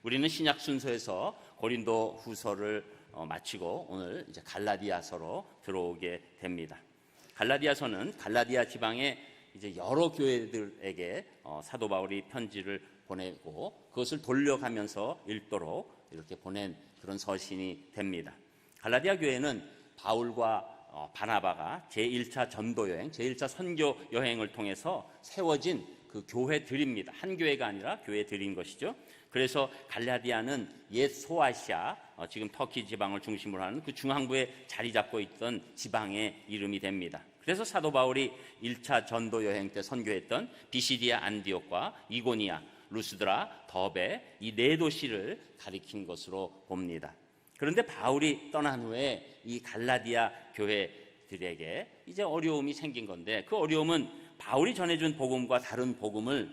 우리는 신약 순서에서 고린도 후서를 마치고 오늘 이제 갈라디아서로 들어오게 됩니다. 갈라디아서는 갈라디아 지방의 이제 여러 교회들에게 사도 바울이 편지를 보내고 그것을 돌려가면서 읽도록 이렇게 보낸 그런 서신이 됩니다. 갈라디아 교회는 바울과 바나바가 제1차 전도 여행, 제1차 선교 여행을 통해서 세워진 그 교회들입니다. 한 교회가 아니라 교회들인 것이죠. 그래서 갈라디아는 옛 소아시아, 지금 터키 지방을 중심으로 하는 그 중앙부에 자리 잡고 있던 지방의 이름이 됩니다. 그래서 사도 바울이 1차 전도 여행 때 선교했던 비시디아 안디옥과 이고니아, 루스드라, 더베 이 네 도시를 가리킨 것으로 봅니다. 그런데 바울이 떠난 후에 이 갈라디아 교회들에게 이제 어려움이 생긴 건데 그 어려움은 바울이 전해준 복음과 다른 복음을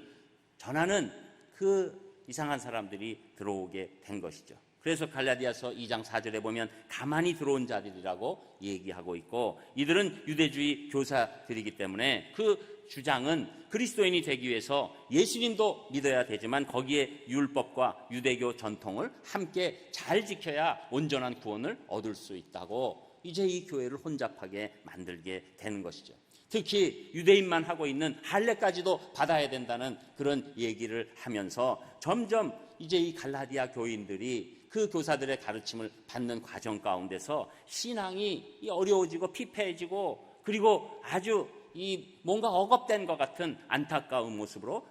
전하는 그 이상한 사람들이 들어오게 된 것이죠. 그래서 갈라디아서 2장 4절에 보면 가만히 들어온 자들이라고 얘기하고 있고 이들은 유대주의 교사들이기 때문에 그 주장은 그리스도인이 되기 위해서 예수님도 믿어야 되지만 거기에 율법과 유대교 전통을 함께 잘 지켜야 온전한 구원을 얻을 수 있다고 이제 이 교회를 혼잡하게 만들게 되는 것이죠. 특히 유대인만 하고 있는 할례까지도 받아야 된다는 그런 얘기를 하면서 점점 이제 이 갈라디아 교인들이 그 교사들의 가르침을 받는 과정 가운데서 신앙이 어려워지고 피폐해지고 그리고 아주 이 뭔가 억압된 것 같은 안타까운 모습으로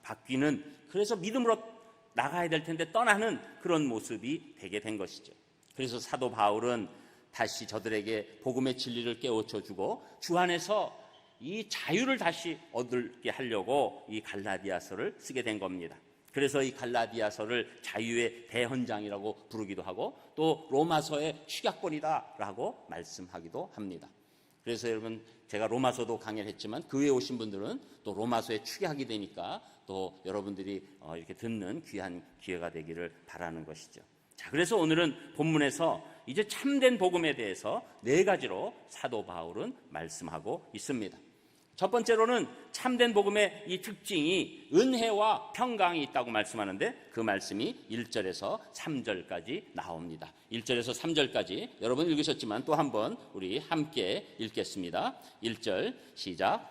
바뀌는 그래서 믿음으로 나가야 될 텐데 떠나는 그런 모습이 되게 된 것이죠. 그래서 사도 바울은 다시 저들에게 복음의 진리를 깨우쳐주고 주 안에서 이 자유를 다시 얻게 하려고 이 갈라디아서를 쓰게 된 겁니다. 그래서 이 갈라디아서를 자유의 대헌장이라고 부르기도 하고 또 로마서의 축약본이다라고 말씀하기도 합니다. 그래서 여러분 제가 로마서도 강의를 했지만 그 위에 오신 분들은 또 로마서의 축약이 되니까 또 여러분들이 이렇게 듣는 귀한 기회가 되기를 바라는 것이죠. 자, 그래서 오늘은 본문에서 이제 참된 복음에 대해서 네 가지로 사도 바울은 말씀하고 있습니다. 첫 번째로는 참된 복음의 이 특징이 은혜와 평강이 있다고 말씀하는데 그 말씀이 1절에서 3절까지 나옵니다. 1절에서 3절까지 여러분 읽으셨지만 또 한번 우리 함께 읽겠습니다. 1절 시작.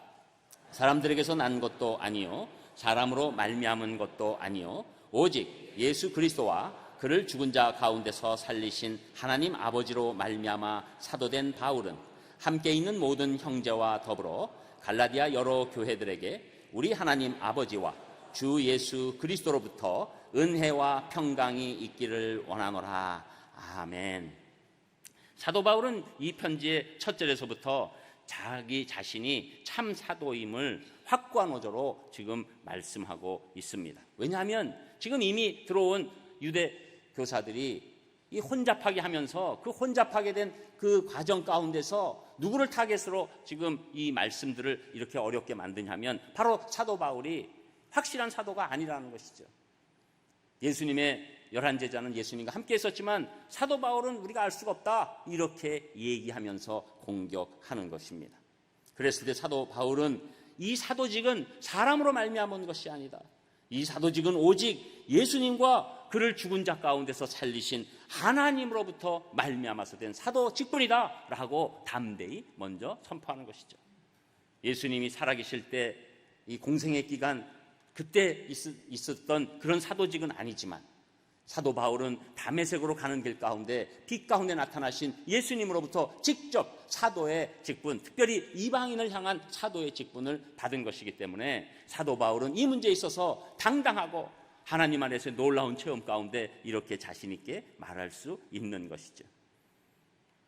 사람들에게서 난 것도 아니요 사람으로 말미암은 것도 아니요 오직 예수 그리스도와 그를 죽은 자 가운데서 살리신 하나님 아버지로 말미암아 사도된 바울은 함께 있는 모든 형제와 더불어 갈라디아 여러 교회들에게 우리 하나님 아버지와 주 예수 그리스도로부터 은혜와 평강이 있기를 원하노라. 아멘. 사도 바울은 이 편지의 첫 절에서부터 자기 자신이 참 사도임을 확고한 어조로 지금 말씀하고 있습니다. 왜냐하면 지금 이미 들어온 유대 교사들이 이 혼잡하게 하면서 그 혼잡하게 된 그 과정 가운데서 누구를 타겟으로 지금 이 말씀들을 이렇게 어렵게 만드냐면 바로 사도 바울이 확실한 사도가 아니라는 것이죠. 예수님의 11제자는 예수님과 함께 있었지만 사도 바울은 우리가 알 수가 없다 이렇게 얘기하면서 공격하는 것입니다. 그랬을 때 사도 바울은 이 사도직은 사람으로 말미암은 것이 아니다. 이 사도직은 오직 예수님과 그를 죽은 자 가운데서 살리신 하나님으로부터 말미암아서 된 사도직분이다 라고 담대히 먼저 선포하는 것이죠. 예수님이 살아계실 때 이 공생의 기간 그때 있었던 그런 사도직은 아니지만 사도 바울은 다메섹으로 가는 길 가운데 빛 가운데 나타나신 예수님으로부터 직접 사도의 직분, 특별히 이방인을 향한 사도의 직분을 받은 것이기 때문에 사도 바울은 이 문제에 있어서 당당하고 하나님 안에서의 놀라운 체험 가운데 이렇게 자신 있게 말할 수 있는 것이죠.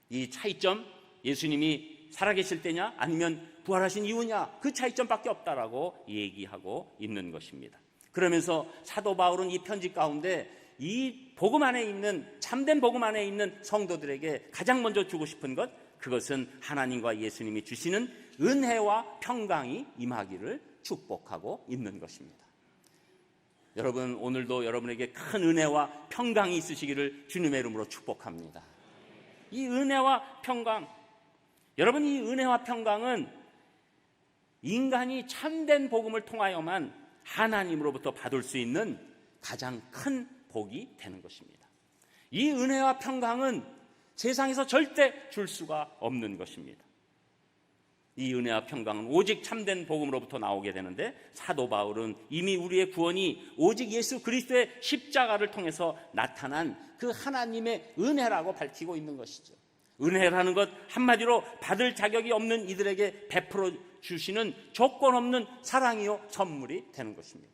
이 차이점, 예수님이 살아계실 때냐 아니면 부활하신 이후냐 그 차이점밖에 없다라고 얘기하고 있는 것입니다. 그러면서 사도 바울은 이 편지 가운데 이 복음 안에 있는 참된 복음 안에 있는 성도들에게 가장 먼저 주고 싶은 것 그것은 하나님과 예수님이 주시는 은혜와 평강이 임하기를 축복하고 있는 것입니다. 여러분 오늘도 여러분에게 큰 은혜와 평강이 있으시기를 주님의 이름으로 축복합니다. 이 은혜와 평강, 여러분 이 은혜와 평강은 인간이 참된 복음을 통하여만 하나님으로부터 받을 수 있는 가장 큰 복이 되는 것입니다. 이 은혜와 평강은 세상에서 절대 줄 수가 없는 것입니다. 이 은혜와 평강은 오직 참된 복음으로부터 나오게 되는데, 사도 바울은 이미 우리의 구원이 오직 예수 그리스도의 십자가를 통해서 나타난 그 하나님의 은혜라고 밝히고 있는 것이죠. 은혜라는 것 한마디로 받을 자격이 없는 이들에게 베풀어 주시는 조건 없는 사랑이요 선물이 되는 것입니다.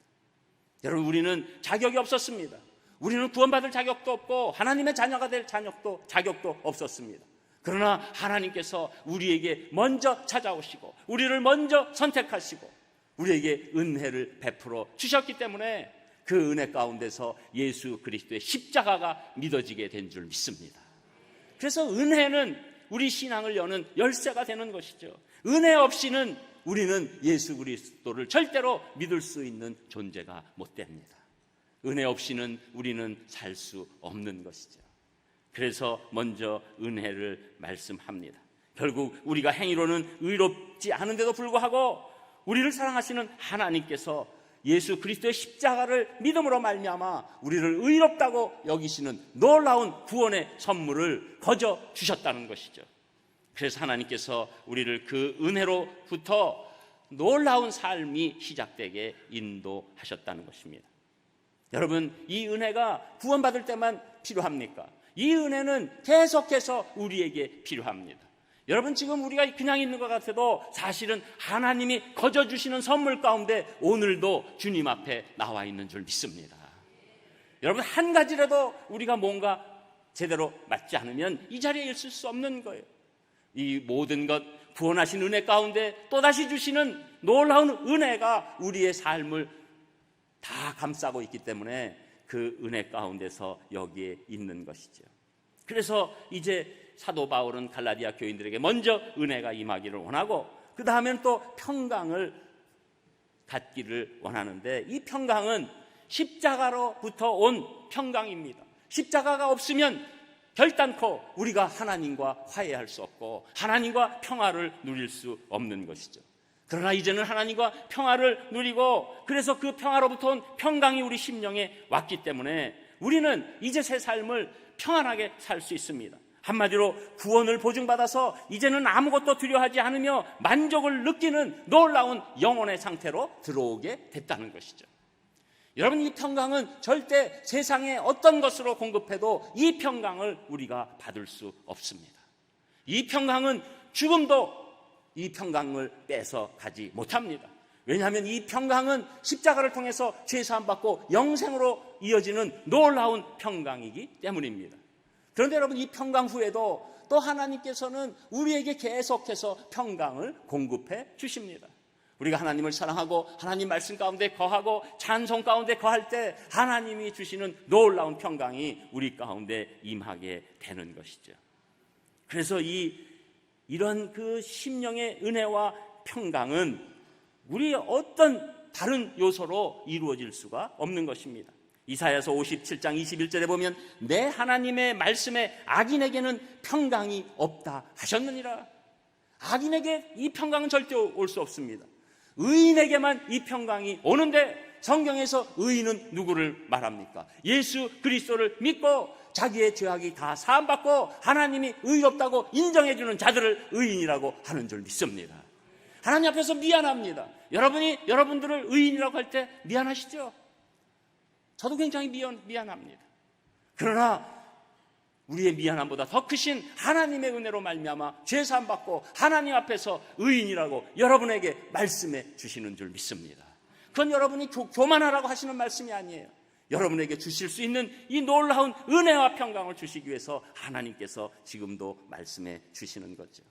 여러분, 우리는 자격이 없었습니다. 우리는 구원받을 자격도 없고 하나님의 자녀가 될 자격도 없었습니다. 그러나 하나님께서 우리에게 먼저 찾아오시고 우리를 먼저 선택하시고 우리에게 은혜를 베풀어 주셨기 때문에 그 은혜 가운데서 예수 그리스도의 십자가가 믿어지게 된 줄 믿습니다. 그래서 은혜는 우리 신앙을 여는 열쇠가 되는 것이죠. 은혜 없이는 우리는 예수 그리스도를 절대로 믿을 수 있는 존재가 못 됩니다. 은혜 없이는 우리는 살 수 없는 것이죠. 그래서 먼저 은혜를 말씀합니다. 결국 우리가 행위로는 의롭지 않은데도 불구하고 우리를 사랑하시는 하나님께서 예수 그리스도의 십자가를 믿음으로 말미암아 우리를 의롭다고 여기시는 놀라운 구원의 선물을 거저 주셨다는 것이죠. 그래서 하나님께서 우리를 그 은혜로부터 놀라운 삶이 시작되게 인도하셨다는 것입니다. 여러분, 이 은혜가 구원받을 때만 필요합니까? 이 은혜는 계속해서 우리에게 필요합니다. 여러분, 지금 우리가 그냥 있는 것 같아도 사실은 하나님이 거저 주시는 선물 가운데 오늘도 주님 앞에 나와 있는 줄 믿습니다. 여러분, 한 가지라도 우리가 뭔가 제대로 맞지 않으면 이 자리에 있을 수 없는 거예요. 이 모든 것, 구원하신 은혜 가운데 또다시 주시는 놀라운 은혜가 우리의 삶을 다 감싸고 있기 때문에 그 은혜 가운데서 여기에 있는 것이죠. 그래서 이제 사도 바울은 갈라디아 교인들에게 먼저 은혜가 임하기를 원하고 그 다음엔 또 평강을 갖기를 원하는데, 이 평강은 십자가로부터 온 평강입니다. 십자가가 없으면 결단코 우리가 하나님과 화해할 수 없고 하나님과 평화를 누릴 수 없는 것이죠. 그러나 이제는 하나님과 평화를 누리고 그래서 그 평화로부터 온 평강이 우리 심령에 왔기 때문에 우리는 이제 새 삶을 평안하게 살 수 있습니다. 한마디로 구원을 보증받아서 이제는 아무것도 두려워하지 않으며 만족을 느끼는 놀라운 영혼의 상태로 들어오게 됐다는 것이죠. 여러분, 이 평강은 절대 세상의 어떤 것으로 공급해도 이 평강을 우리가 받을 수 없습니다. 이 평강은 죽음도 이 평강을 뺏어 가지 못합니다. 왜냐하면 이 평강은 십자가를 통해서 죄사함 받고 영생으로 이어지는 놀라운 평강이기 때문입니다. 그런데 여러분, 이 평강 후에도 또 하나님께서는 우리에게 계속해서 평강을 공급해 주십니다. 우리가 하나님을 사랑하고 하나님 말씀 가운데 거하고 찬송 가운데 거할 때 하나님이 주시는 놀라운 평강이 우리 가운데 임하게 되는 것이죠. 그래서 이런 그 심령의 은혜와 평강은 우리의 어떤 다른 요소로 이루어질 수가 없는 것입니다. 이사야서 57장 21절에 보면 내 하나님의 말씀에 악인에게는 평강이 없다 하셨느니라. 악인에게 이 평강은 절대 올 수 없습니다. 의인에게만 이 평강이 오는데, 성경에서 의인은 누구를 말합니까? 예수 그리스도를 믿고 자기의 죄악이 다 사함받고 하나님이 의롭다고 인정해주는 자들을 의인이라고 하는 줄 믿습니다. 하나님 앞에서 미안합니다. 여러분이 여러분들을 의인이라고 할 때 미안하시죠? 저도 굉장히 미안합니다. 그러나 우리의 미안함보다 더 크신 하나님의 은혜로 말미암아 죄사함 받고 하나님 앞에서 의인이라고 여러분에게 말씀해 주시는 줄 믿습니다. 그건 여러분이 교만하라고 하시는 말씀이 아니에요. 여러분에게 주실 수 있는 이 놀라운 은혜와 평강을 주시기 위해서 하나님께서 지금도 말씀해 주시는 거죠.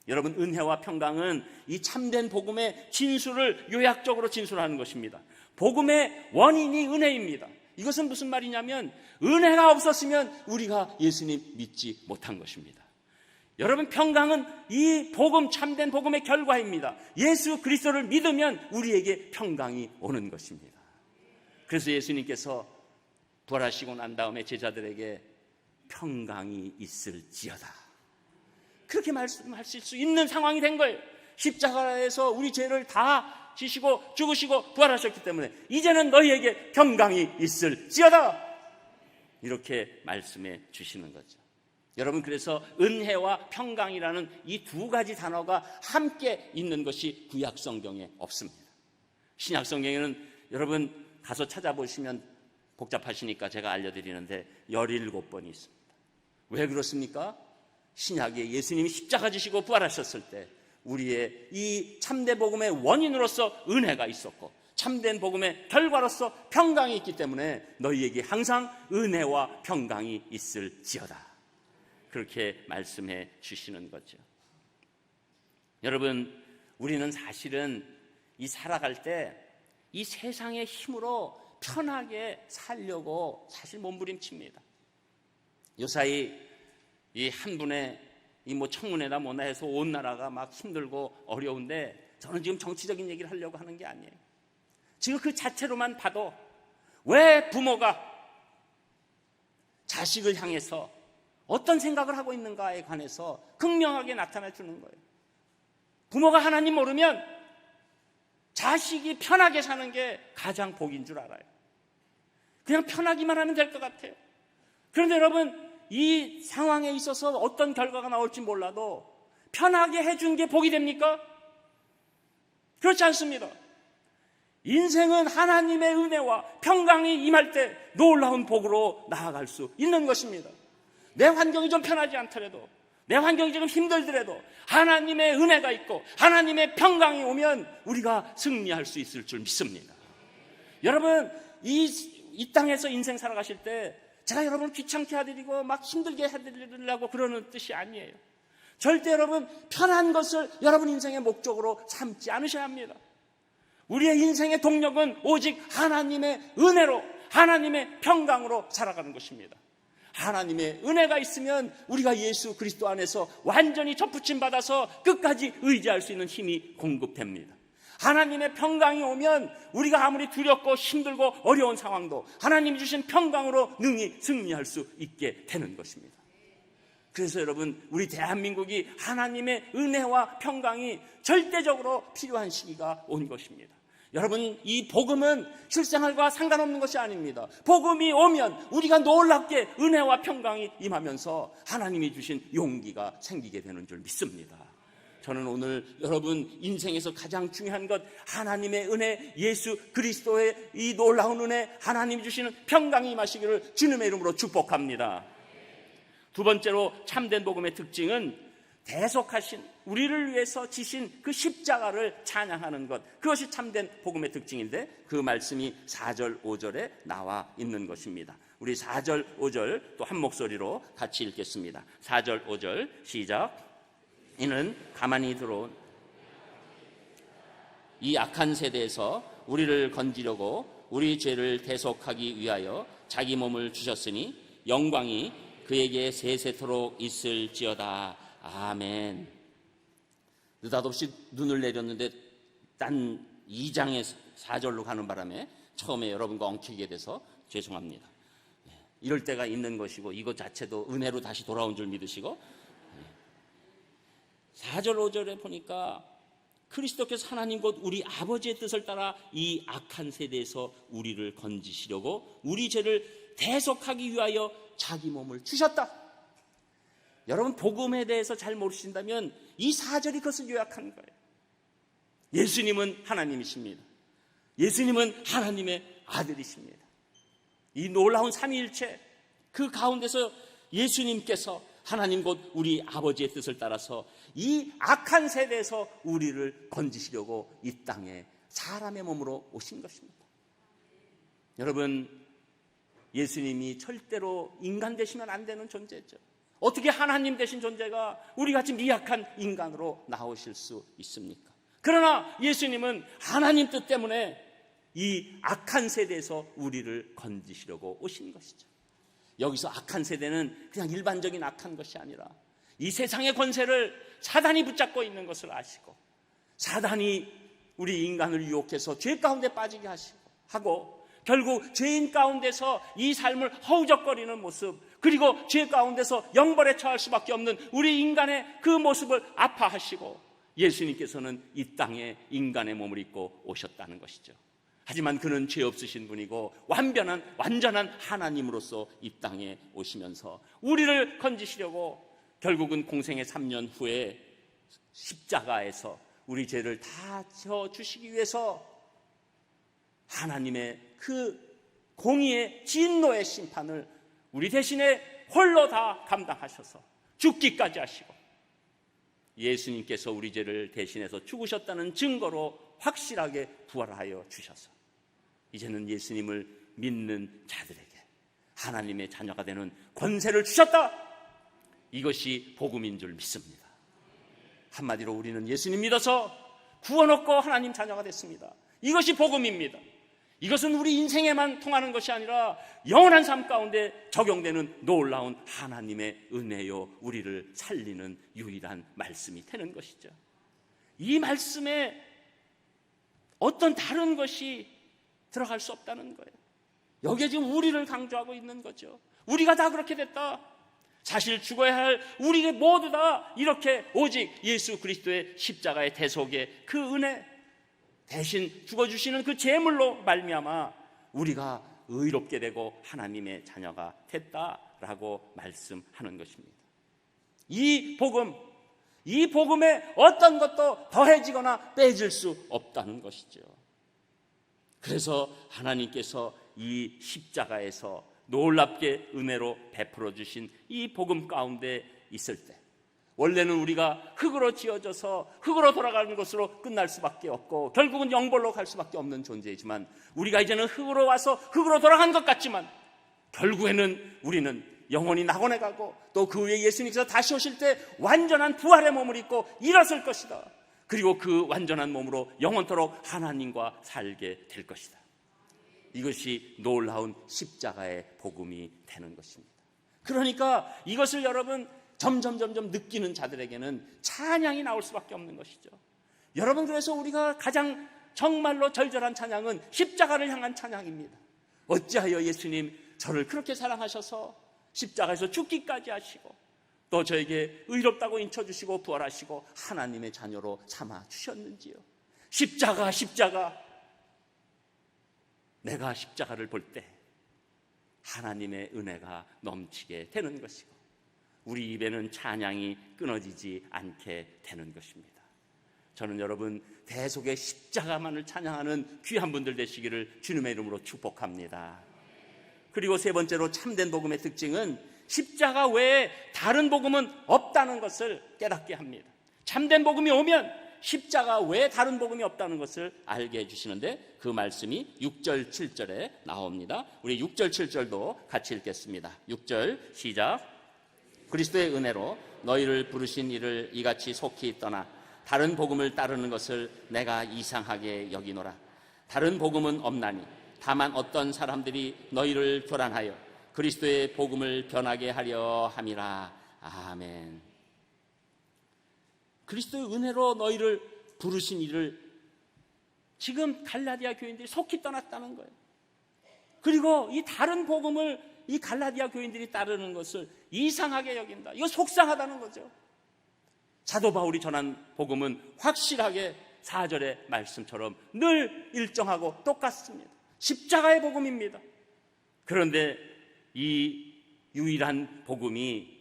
여러분, 은혜와 평강은 이 참된 복음의 진술을 요약적으로 진술하는 것입니다. 복음의 원인이 은혜입니다. 이것은 무슨 말이냐면 은혜가 없었으면 우리가 예수님 믿지 못한 것입니다. 여러분, 평강은 이 복음, 참된 복음의 결과입니다. 예수 그리스도를 믿으면 우리에게 평강이 오는 것입니다. 그래서 예수님께서 부활하시고 난 다음에 제자들에게 평강이 있을지어다, 그렇게 말씀하실 수 있는 상황이 된 거예요. 십자가에서 우리 죄를 다 지시고 죽으시고 부활하셨기 때문에 이제는 너희에게 평강이 있을지어다. 이렇게 말씀해 주시는 거죠. 여러분, 그래서 은혜와 평강이라는 이 두 가지 단어가 함께 있는 것이 구약 성경에 없습니다. 신약 성경에는 여러분 가서 찾아보시면 복잡하시니까 제가 알려드리는데 17번이 있습니다. 왜 그렇습니까? 신약에 예수님이 십자가 지시고 부활하셨을 때 우리의 이 참된 복음의 원인으로서 은혜가 있었고 참된 복음의 결과로서 평강이 있기 때문에 너희에게 항상 은혜와 평강이 있을지어다. 그렇게 말씀해 주시는 거죠. 여러분, 우리는 사실은 이 살아갈 때 이 세상의 힘으로 편하게 살려고 사실 몸부림칩니다. 요사이 이 한 분의 이 뭐 청문회나 뭐나 해서 온 나라가 막 힘들고 어려운데 저는 지금 정치적인 얘기를 하려고 하는 게 아니에요. 지금 그 자체로만 봐도 왜 부모가 자식을 향해서 어떤 생각을 하고 있는가에 관해서 극명하게 나타나 주는 거예요. 부모가 하나님 모르면 자식이 편하게 사는 게 가장 복인 줄 알아요. 그냥 편하기만 하면 될 것 같아요. 그런데 여러분, 이 상황에 있어서 어떤 결과가 나올지 몰라도 편하게 해준 게 복이 됩니까? 그렇지 않습니다. 인생은 하나님의 은혜와 평강이 임할 때 놀라운 복으로 나아갈 수 있는 것입니다. 내 환경이 좀 편하지 않더라도, 내 환경이 지금 힘들더라도 하나님의 은혜가 있고 하나님의 평강이 오면 우리가 승리할 수 있을 줄 믿습니다. 여러분, 이 땅에서 인생 살아가실 때 제가 여러분 귀찮게 해드리고 막 힘들게 해드리려고 그러는 뜻이 아니에요. 절대 여러분 편한 것을 여러분 인생의 목적으로 삼지 않으셔야 합니다. 우리의 인생의 동력은 오직 하나님의 은혜로, 하나님의 평강으로 살아가는 것입니다. 하나님의 은혜가 있으면 우리가 예수 그리스도 안에서 완전히 접붙임 받아서 끝까지 의지할 수 있는 힘이 공급됩니다. 하나님의 평강이 오면 우리가 아무리 두렵고 힘들고 어려운 상황도 하나님이 주신 평강으로 능히 승리할 수 있게 되는 것입니다. 그래서 여러분, 우리 대한민국이 하나님의 은혜와 평강이 절대적으로 필요한 시기가 온 것입니다. 여러분, 이 복음은 실생활과 상관없는 것이 아닙니다. 복음이 오면 우리가 놀랍게 은혜와 평강이 임하면서 하나님이 주신 용기가 생기게 되는 줄 믿습니다. 저는 오늘 여러분 인생에서 가장 중요한 것, 하나님의 은혜, 예수 그리스도의 이 놀라운 은혜, 하나님이 주시는 평강이 임하시기를 주님의 이름으로 축복합니다. 두 번째로 참된 복음의 특징은 대속하신, 우리를 위해서 지신 그 십자가를 찬양하는 것, 그것이 참된 복음의 특징인데 그 말씀이 4절 5절에 나와 있는 것입니다. 우리 4절 5절 또 한 목소리로 같이 읽겠습니다. 4절 5절 시작. 이는 가만히 들어온 이 악한 세대에서 우리를 건지려고 우리 죄를 대속하기 위하여 자기 몸을 주셨으니 영광이 그에게 세세토록 있을지어다. 아멘. 느닷없이 눈을 내렸는데 딴 2장의 4절로 가는 바람에 처음에 여러분과 엉키게 돼서 죄송합니다. 이럴 때가 있는 것이고 이것 자체도 은혜로 다시 돌아온 줄 믿으시고, 4절 5절에 보니까 그리스도께서 하나님 곧 우리 아버지의 뜻을 따라 이 악한 세대에서 우리를 건지시려고 우리 죄를 대속하기 위하여 자기 몸을 주셨다. 여러분, 복음에 대해서 잘 모르신다면 이 4절이 그것을 요약하는 거예요. 예수님은 하나님이십니다. 예수님은 하나님의 아들이십니다. 이 놀라운 삼위일체, 그 가운데서 예수님께서 하나님 곧 우리 아버지의 뜻을 따라서 이 악한 세대에서 우리를 건지시려고 이 땅에 사람의 몸으로 오신 것입니다. 여러분, 예수님이 절대로 인간 되시면 안 되는 존재죠. 어떻게 하나님 되신 존재가 우리같이 미약한 인간으로 나오실 수 있습니까? 그러나 예수님은 하나님 뜻 때문에 이 악한 세대에서 우리를 건지시려고 오신 것이죠. 여기서 악한 세대는 그냥 일반적인 악한 것이 아니라 이 세상의 권세를 사단이 붙잡고 있는 것을 아시고, 사단이 우리 인간을 유혹해서 죄 가운데 빠지게 하고 결국 죄인 가운데서 이 삶을 허우적거리는 모습, 그리고 죄 가운데서 영벌에 처할 수밖에 없는 우리 인간의 그 모습을 아파하시고 예수님께서는 이 땅에 인간의 몸을 입고 오셨다는 것이죠. 하지만 그는 죄 없으신 분이고 완전한 하나님으로서 이 땅에 오시면서 우리를 건지시려고 결국은 공생의 3년 후에 십자가에서 우리 죄를 다 져주시기 위해서 하나님의 그 공의의 진노의 심판을 우리 대신에 홀로 다 감당하셔서 죽기까지 하시고 예수님께서 우리 죄를 대신해서 죽으셨다는 증거로 확실하게 부활하여 주셔서 이제는 예수님을 믿는 자들에게 하나님의 자녀가 되는 권세를 주셨다. 이것이 복음인 줄 믿습니다. 한마디로 우리는 예수님 믿어서 구원 얻고 하나님 자녀가 됐습니다. 이것이 복음입니다. 이것은 우리 인생에만 통하는 것이 아니라 영원한 삶 가운데 적용되는 놀라운 하나님의 은혜요, 우리를 살리는 유일한 말씀이 되는 것이죠. 이 말씀에 어떤 다른 것이 들어갈 수 없다는 거예요. 여기에 지금 우리를 강조하고 있는 거죠. 우리가 다 그렇게 됐다. 사실 죽어야 할 우리 모두 다 이렇게 오직 예수 그리스도의 십자가의 대속의 그 은혜, 대신 죽어주시는 그 제물로 말미암아 우리가 의롭게 되고 하나님의 자녀가 됐다라고 말씀하는 것입니다. 이 복음에 어떤 것도 더해지거나 빼질 수 없다는 것이죠. 그래서 하나님께서 이 십자가에서 놀랍게 은혜로 베풀어 주신 이 복음 가운데 있을 때 원래는 우리가 흙으로 지어져서 흙으로 돌아가는 것으로 끝날 수밖에 없고 결국은 영벌로 갈 수밖에 없는 존재이지만 우리가 이제는 흙으로 와서 흙으로 돌아간 것 같지만 결국에는 우리는 영원히 낙원에 가고 또 그 후에 예수님께서 다시 오실 때 완전한 부활의 몸을 입고 일어설 것이다. 그리고 그 완전한 몸으로 영원토록 하나님과 살게 될 것이다. 이것이 놀라운 십자가의 복음이 되는 것입니다. 그러니까 이것을 여러분 점점 느끼는 자들에게는 찬양이 나올 수밖에 없는 것이죠. 여러분, 그래서 우리가 가장 정말로 절절한 찬양은 십자가를 향한 찬양입니다. 어찌하여 예수님 저를 그렇게 사랑하셔서 십자가에서 죽기까지 하시고 또 저에게 의롭다고 인쳐주시고 부활하시고 하나님의 자녀로 삼아 주셨는지요. 십자가 내가 십자가를 볼 때 하나님의 은혜가 넘치게 되는 것이고 우리 입에는 찬양이 끊어지지 않게 되는 것입니다. 저는 여러분 대속의 십자가만을 찬양하는 귀한 분들 되시기를 주님의 이름으로 축복합니다. 그리고 세 번째로 참된 복음의 특징은 십자가 외에 다른 복음은 없다는 것을 깨닫게 합니다. 참된 복음이 오면 십자가 외에 다른 복음이 없다는 것을 알게 해주시는데 그 말씀이 6절 7절에 나옵니다. 우리 6절 7절도 같이 읽겠습니다. 6절 시작. 그리스도의 은혜로 너희를 부르신 이를 이같이 속히 떠나 다른 복음을 따르는 것을 내가 이상하게 여기노라. 다른 복음은 없나니 다만 어떤 사람들이 너희를 교란하여 그리스도의 복음을 변하게 하려 함이라. 아멘. 그리스도의 은혜로 너희를 부르신 이를 지금 갈라디아 교인들이 속히 떠났다는 거예요. 그리고 이 다른 복음을 이 갈라디아 교인들이 따르는 것을 이상하게 여긴다. 이거 속상하다는 거죠. 사도 바울이 전한 복음은 확실하게 4절의 말씀처럼 늘 일정하고 똑같습니다. 십자가의 복음입니다. 그런데 이 유일한 복음이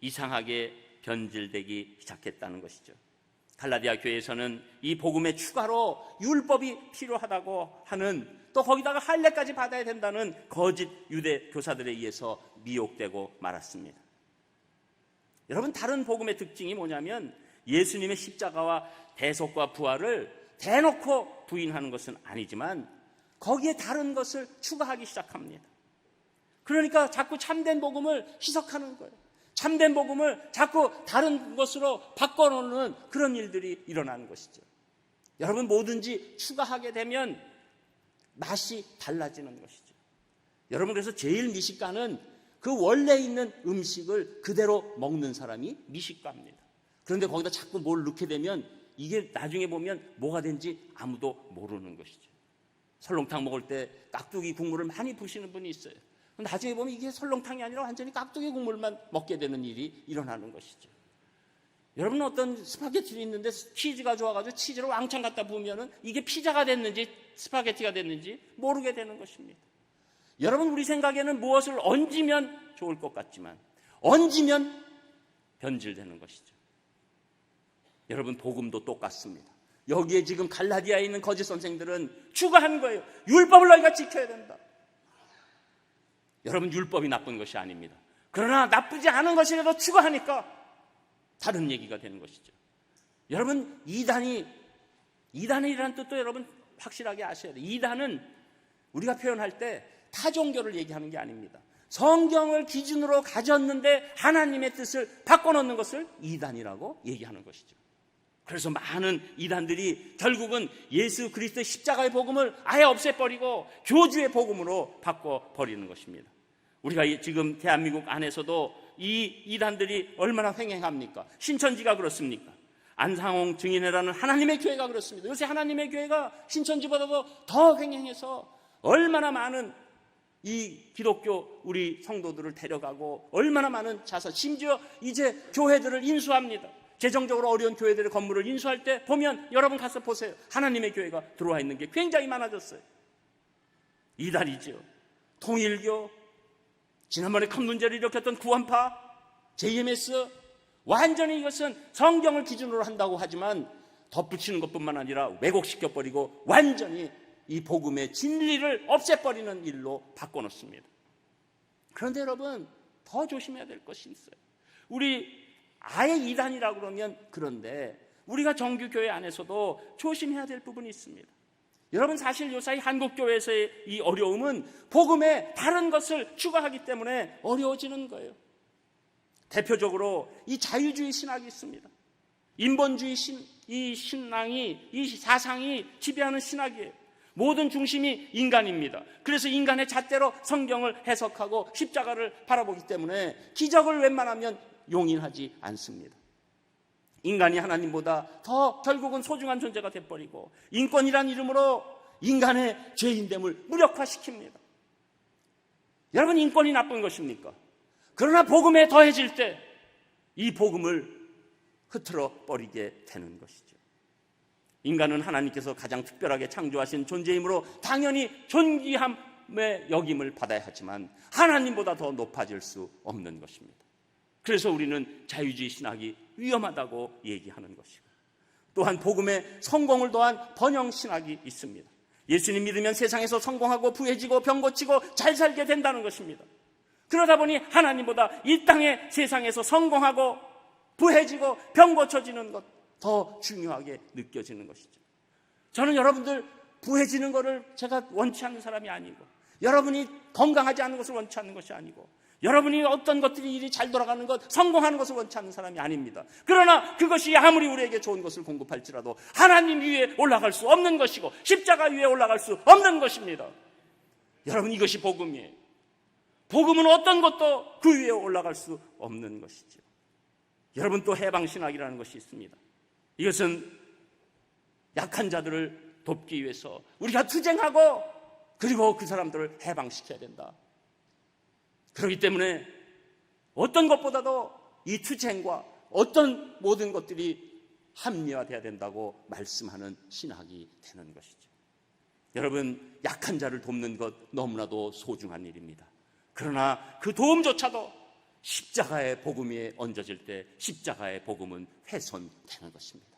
이상하게 변질되기 시작했다는 것이죠. 갈라디아 교회에서는 이 복음에 추가로 율법이 필요하다고 하는, 또 거기다가 할례까지 받아야 된다는 거짓 유대 교사들에 의해서 미혹되고 말았습니다. 여러분, 다른 복음의 특징이 뭐냐면 예수님의 십자가와 대속과 부활을 대놓고 부인하는 것은 아니지만 거기에 다른 것을 추가하기 시작합니다. 그러니까 자꾸 참된 복음을 희석하는 거예요. 참된 복음을 자꾸 다른 것으로 바꿔놓는 그런 일들이 일어나는 것이죠. 여러분, 뭐든지 추가하게 되면 맛이 달라지는 것이죠. 여러분, 그래서 제일 미식가는 그 원래 있는 음식을 그대로 먹는 사람이 미식가입니다. 그런데 거기다 자꾸 뭘 넣게 되면 이게 나중에 보면 뭐가 된지 아무도 모르는 것이죠. 설렁탕 먹을 때 깍두기 국물을 많이 부시는 분이 있어요. 나중에 보면 이게 설렁탕이 아니라 완전히 깍두기 국물만 먹게 되는 일이 일어나는 것이죠. 여러분 어떤 스파게티도 있는데 치즈가 좋아가지고 치즈를 왕창 갖다 부으면은 이게 피자가 됐는지 스파게티가 됐는지 모르게 되는 것입니다. 여러분 우리 생각에는 무엇을 얹으면 좋을 것 같지만 얹으면 변질되는 것이죠. 여러분 복음도 똑같습니다. 여기에 지금 갈라디아에 있는 거짓 선생들은 추가한 거예요. 율법을 너희가 지켜야 된다. 여러분 율법이 나쁜 것이 아닙니다. 그러나 나쁘지 않은 것이라도 추가하니까 다른 얘기가 되는 것이죠. 여러분 이단이라는 뜻도 여러분 확실하게 아셔야 돼요. 이단은 우리가 표현할 때 타종교를 얘기하는 게 아닙니다. 성경을 기준으로 가졌는데 하나님의 뜻을 바꿔놓는 것을 이단이라고 얘기하는 것이죠. 그래서 많은 이단들이 결국은 예수 그리스도의 십자가의 복음을 아예 없애버리고 교주의 복음으로 바꿔버리는 것입니다. 우리가 지금 대한민국 안에서도 이 이단들이 얼마나 횡행합니까? 신천지가 그렇습니까? 안상홍 증인회라는 하나님의 교회가 그렇습니다. 요새 하나님의 교회가 신천지보다도 더 횡행해서 얼마나 많은 이 기독교 우리 성도들을 데려가고 얼마나 많은 자산, 심지어 이제 교회들을 인수합니다. 재정적으로 어려운 교회들의 건물을 인수할 때 보면 여러분 가서 보세요. 하나님의 교회가 들어와 있는 게 굉장히 많아졌어요. 이단이죠. 통일교, 지난번에 큰 문제를 일으켰던 구원파, JMS, 완전히 이것은 성경을 기준으로 한다고 하지만 덧붙이는 것뿐만 아니라 왜곡시켜버리고 완전히 이 복음의 진리를 없애버리는 일로 바꿔놓습니다. 그런데 여러분 더 조심해야 될 것이 있어요. 우리 아예 이단이라고 그러면 그런데 우리가 정규교회 안에서도 조심해야 될 부분이 있습니다. 여러분 사실 요사이 한국교회에서의 이 어려움은 복음에 다른 것을 추가하기 때문에 어려워지는 거예요. 대표적으로 이 자유주의 신학이 있습니다. 인본주의 이 신앙이, 이 사상이 지배하는 신학이에요. 모든 중심이 인간입니다. 그래서 인간의 잣대로 성경을 해석하고 십자가를 바라보기 때문에 기적을 웬만하면 용인하지 않습니다. 인간이 하나님보다 더 결국은 소중한 존재가 돼버리고 인권이란 이름으로 인간의 죄인됨을 무력화시킵니다. 여러분 인권이 나쁜 것입니까? 그러나 복음에 더해질 때 이 복음을 흐트러 버리게 되는 것이죠. 인간은 하나님께서 가장 특별하게 창조하신 존재이므로 당연히 존귀함의 여김을 받아야 하지만 하나님보다 더 높아질 수 없는 것입니다. 그래서 우리는 자유주의 신학이 위험하다고 얘기하는 것이고 또한 복음에 성공을 더한 번영 신학이 있습니다. 예수님 믿으면 세상에서 성공하고 부해지고 병 고치고 잘 살게 된다는 것입니다. 그러다 보니 하나님보다 이 땅의 세상에서 성공하고 부해지고 병 고쳐지는 것 더 중요하게 느껴지는 것이죠. 저는 여러분들 부해지는 것을 제가 원치 않는 사람이 아니고 여러분이 건강하지 않은 것을 원치 않는 것이 아니고 여러분이 어떤 것들이 일이 잘 돌아가는 것, 성공하는 것을 원치 않는 사람이 아닙니다. 그러나 그것이 아무리 우리에게 좋은 것을 공급할지라도 하나님 위에 올라갈 수 없는 것이고 십자가 위에 올라갈 수 없는 것입니다. 여러분 이것이 복음이에요. 복음은 어떤 것도 그 위에 올라갈 수 없는 것이죠. 여러분 또 해방신학이라는 것이 있습니다. 이것은 약한 자들을 돕기 위해서 우리가 투쟁하고 그리고 그 사람들을 해방시켜야 된다. 그렇기 때문에 어떤 것보다도 이 투쟁과 어떤 모든 것들이 합리화되어야 된다고 말씀하는 신학이 되는 것이죠. 여러분 약한 자를 돕는 것 너무나도 소중한 일입니다. 그러나 그 도움조차도 십자가의 복음 위에 얹어질 때 십자가의 복음은 훼손되는 것입니다.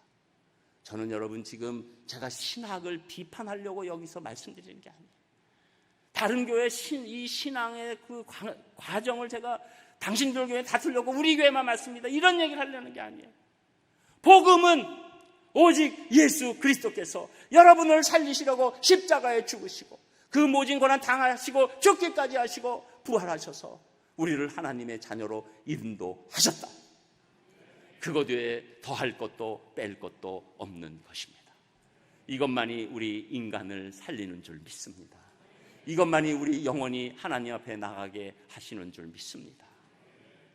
저는 여러분 지금 제가 신학을 비판하려고 여기서 말씀드리는 게 아니에요. 다른 교회 이 신앙의 그 과정을 제가 당신들 교회 다투려고 우리 교회만 말씀입니다. 이런 얘기를 하려는 게 아니에요. 복음은 오직 예수 그리스도께서 여러분을 살리시려고 십자가에 죽으시고 그 모진 고난 당하시고 죽기까지 하시고 부활하셔서 우리를 하나님의 자녀로 인도하셨다. 그것 외에 더할 것도 뺄 것도 없는 것입니다. 이것만이 우리 인간을 살리는 줄 믿습니다. 이것만이 우리 영원히 하나님 앞에 나가게 하시는 줄 믿습니다.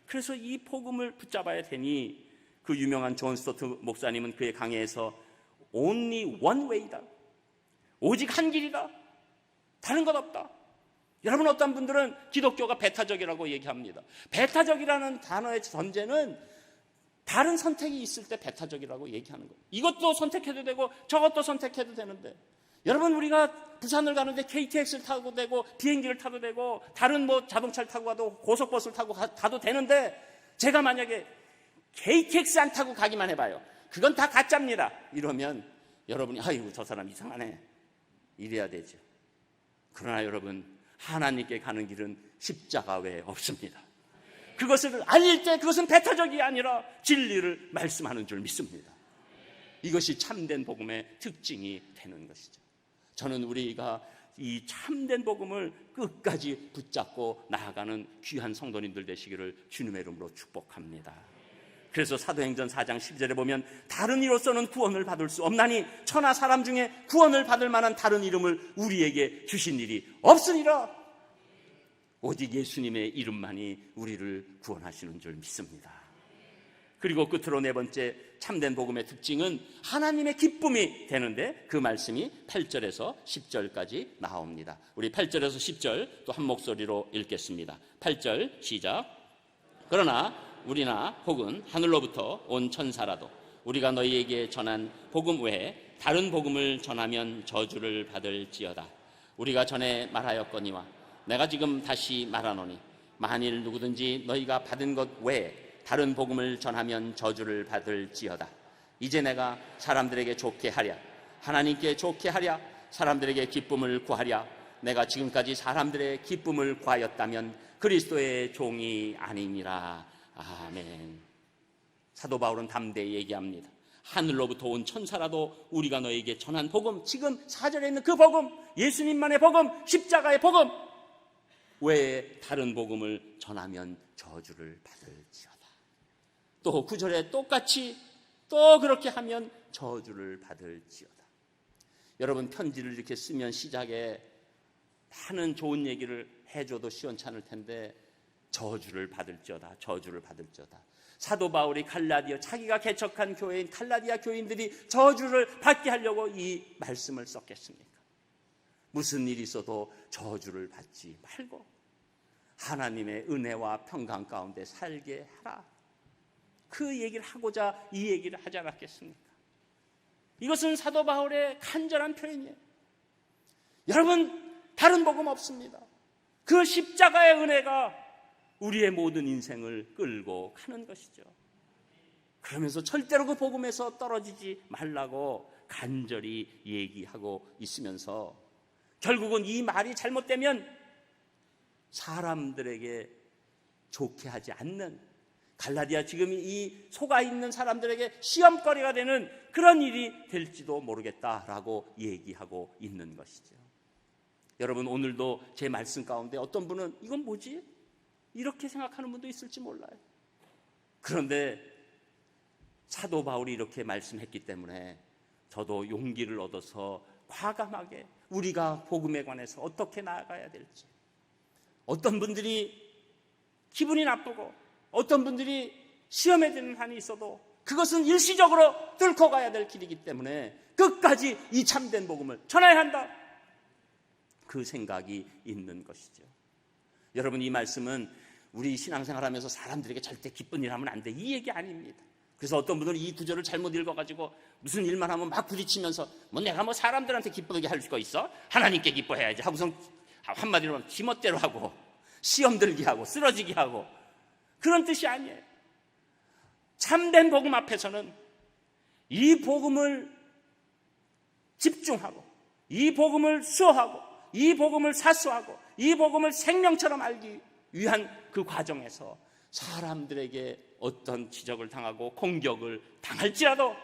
그래서 이 복음을 붙잡아야 되니 그 유명한 존 스토트 목사님은 그의 강해에서 Only one way다. 오직 한 길이다. 다른 것 없다. 여러분 어떤 분들은 기독교가 배타적이라고 얘기합니다. 배타적이라는 단어의 전제는 다른 선택이 있을 때 배타적이라고 얘기하는 거예요. 이것도 선택해도 되고 저것도 선택해도 되는데, 여러분, 우리가 부산을 가는데 KTX를 타도 되고 비행기를 타도 되고 다른 자동차를 타고 가도 고속버스를 타고 가도 되는데, 제가 만약에 KTX 안 타고 가기만 해봐요. 그건 다 가짜입니다. 이러면 여러분이 아이고 저 사람 이상하네 이래야 되죠. 그러나 여러분, 하나님께 가는 길은 십자가 외에 없습니다. 그것을 알릴 때 그것은 배타적이 아니라 진리를 말씀하는 줄 믿습니다. 이것이 참된 복음의 특징이 되는 것이죠. 저는 우리가 이 참된 복음을 끝까지 붙잡고 나아가는 귀한 성도님들 되시기를 주님의 이름으로 축복합니다. 그래서 사도행전 4장 10절에 보면 다른 이로서는 구원을 받을 수 없나니 천하 사람 중에 구원을 받을 만한 다른 이름을 우리에게 주신 일이 없으니라. 오직 예수님의 이름만이 우리를 구원하시는 줄 믿습니다. 그리고 끝으로 네 번째 참된 복음의 특징은 하나님의 기쁨이 되는데, 그 말씀이 8절에서 10절까지 나옵니다. 우리 8절에서 10절 또 한 목소리로 읽겠습니다. 8절 시작. 그러나 우리나 혹은 하늘로부터 온 천사라도 우리가 너희에게 전한 복음 외에 다른 복음을 전하면 저주를 받을지어다. 우리가 전에 말하였거니와 내가 지금 다시 말하노니 만일 누구든지 너희가 받은 것 외에 다른 복음을 전하면 저주를 받을지어다. 이제 내가 사람들에게 좋게 하랴, 하나님께 좋게 하랴, 사람들에게 기쁨을 구하랴. 내가 지금까지 사람들의 기쁨을 구하였다면 그리스도의 종이 아니니라. 아멘. 사도 바울은 담대히 얘기합니다. 하늘로부터 온 천사라도 우리가 너에게 전한 복음, 지금 4절에 있는 그 복음, 예수님만의 복음, 십자가의 복음 외에 다른 복음을 전하면 저주를 받을지어다. 또 9절에 똑같이 또 그렇게 하면 저주를 받을지어다. 여러분, 편지를 이렇게 쓰면 시작에 많은 좋은 얘기를 해줘도 시원찮을 텐데 저주를 받을지어다, 저주를 받을지어다. 사도 바울이 자기가 개척한 교회인 갈라디아 교인들이 저주를 받게 하려고 이 말씀을 썼겠습니까? 무슨 일이 있어도 저주를 받지 말고 하나님의 은혜와 평강 가운데 살게 하라. 그 얘기를 하고자 이 얘기를 하지 않았겠습니까? 이것은 사도 바울의 간절한 표현이에요. 여러분, 다른 복음 없습니다. 그 십자가의 은혜가 우리의 모든 인생을 끌고 가는 것이죠. 그러면서 절대로 그 복음에서 떨어지지 말라고 간절히 얘기하고 있으면서 결국은 이 말이 잘못되면 사람들에게 좋게 하지 않는, 갈라디아 지금 이 속아 있는 사람들에게 시험거리가 되는 그런 일이 될지도 모르겠다라고 얘기하고 있는 것이죠. 여러분, 오늘도 제 말씀 가운데 어떤 분은 이건 뭐지? 이렇게 생각하는 분도 있을지 몰라요. 그런데 사도 바울이 이렇게 말씀했기 때문에 저도 용기를 얻어서 과감하게 우리가 복음에 관해서 어떻게 나아가야 될지, 어떤 분들이 기분이 나쁘고 어떤 분들이 시험에 드는 한이 있어도 그것은 일시적으로 뚫고 가야 될 길이기 때문에 끝까지 이 참된 복음을 전해야 한다, 그 생각이 있는 것이죠. 여러분, 이 말씀은 우리 신앙생활하면서 사람들에게 절대 기쁜 일 하면 안 돼, 이 얘기 아닙니다. 그래서 어떤 분들은 이 구절을 잘못 읽어가지고 무슨 일만 하면 막 부딪히면서 내가 사람들한테 기쁘게 할 수가 있어? 하나님께 기뻐해야지 하고선 한마디로 하면 지멋대로 하고 시험 들게 하고 쓰러지게 하고, 그런 뜻이 아니에요. 참된 복음 앞에서는 이 복음을 집중하고 이 복음을 수호하고 이 복음을 사수하고 이 복음을 생명처럼 알기 위한 그 과정에서 사람들에게 어떤 지적을 당하고 공격을 당할지라도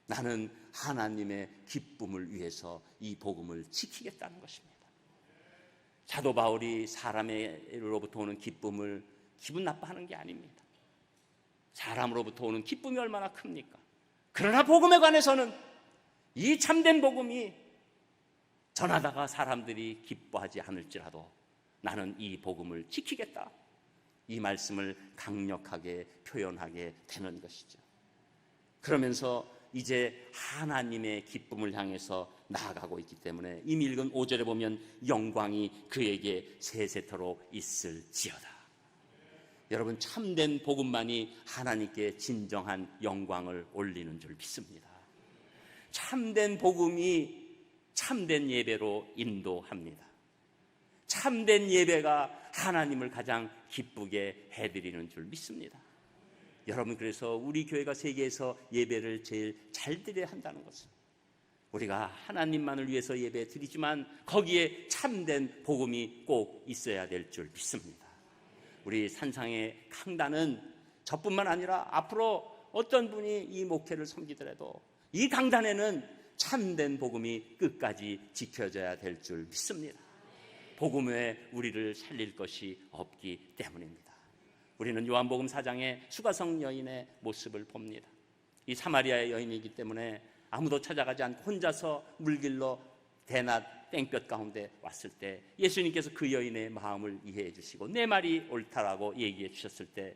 나는 하나님의 기쁨을 위해서 이 복음을 지키겠다는 것입니다. 사도 바울이 사람으로부터 오는 기쁨을 기분 나빠하는 게 아닙니다. 사람으로부터 오는 기쁨이 얼마나 큽니까? 그러나 복음에 관해서는 이 참된 복음이 전하다가 사람들이 기뻐하지 않을지라도 나는 이 복음을 지키겠다, 이 말씀을 강력하게 표현하게 되는 것이죠. 그러면서 이제 하나님의 기쁨을 향해서 나아가고 있기 때문에 이미 읽은 5절에 보면 영광이 그에게 세세토록 있을지어다. 여러분, 참된 복음만이 하나님께 진정한 영광을 올리는 줄 믿습니다. 참된 복음이 참된 예배로 인도합니다. 참된 예배가 하나님을 가장 기쁘게 해드리는 줄 믿습니다. 여러분, 그래서 우리 교회가 세계에서 예배를 제일 잘 드려야 한다는 것은, 우리가 하나님만을 위해서 예배 드리지만 거기에 참된 복음이 꼭 있어야 될 줄 믿습니다. 우리 산상의 강단은 저뿐만 아니라 앞으로 어떤 분이 이 목회를 섬기더라도 이 강단에는 참된 복음이 끝까지 지켜져야 될 줄 믿습니다. 복음 외에 우리를 살릴 것이 없기 때문입니다. 우리는 요한복음 4장의 수가성 여인의 모습을 봅니다. 이 사마리아의 여인이기 때문에 아무도 찾아가지 않고 혼자서 물길로 대낮 땡볕 가운데 왔을 때 예수님께서 그 여인의 마음을 이해해 주시고 내 말이 옳다라고 얘기해 주셨을 때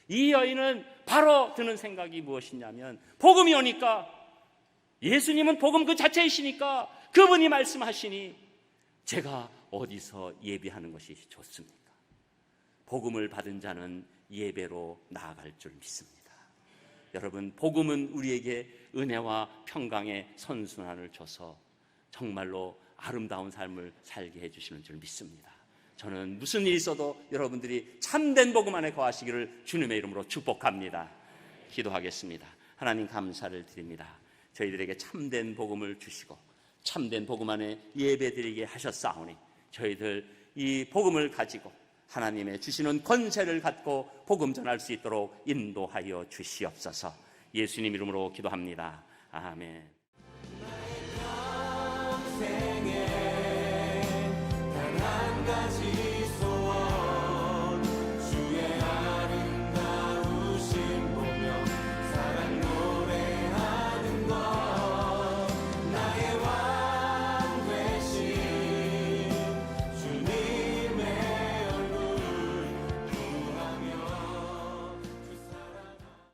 이 여인은 바로 드는 생각이 무엇이냐면, 복음이 오니까, 예수님은 복음 그 자체이시니까 그분이 말씀하시니 제가 어디서 예배하는 것이 좋습니까? 복음을 받은 자는 예배로 나아갈 줄 믿습니다. 여러분, 복음은 우리에게 은혜와 평강의 선순환을 줘서 정말로 아름다운 삶을 살게 해주시는 줄 믿습니다. 저는 무슨 일이 있어도 여러분들이 참된 복음 안에 거하시기를 주님의 이름으로 축복합니다. 기도하겠습니다. 하나님, 감사를 드립니다. 저희들에게 참된 복음을 주시고 참된 복음 안에 예배드리게 하셨사오니 저희들 이 복음을 가지고 하나님의 주시는 권세를 갖고 복음 전할 수 있도록 인도하여 주시옵소서. 예수님 이름으로 기도합니다. 아멘. 생에 단 한 가지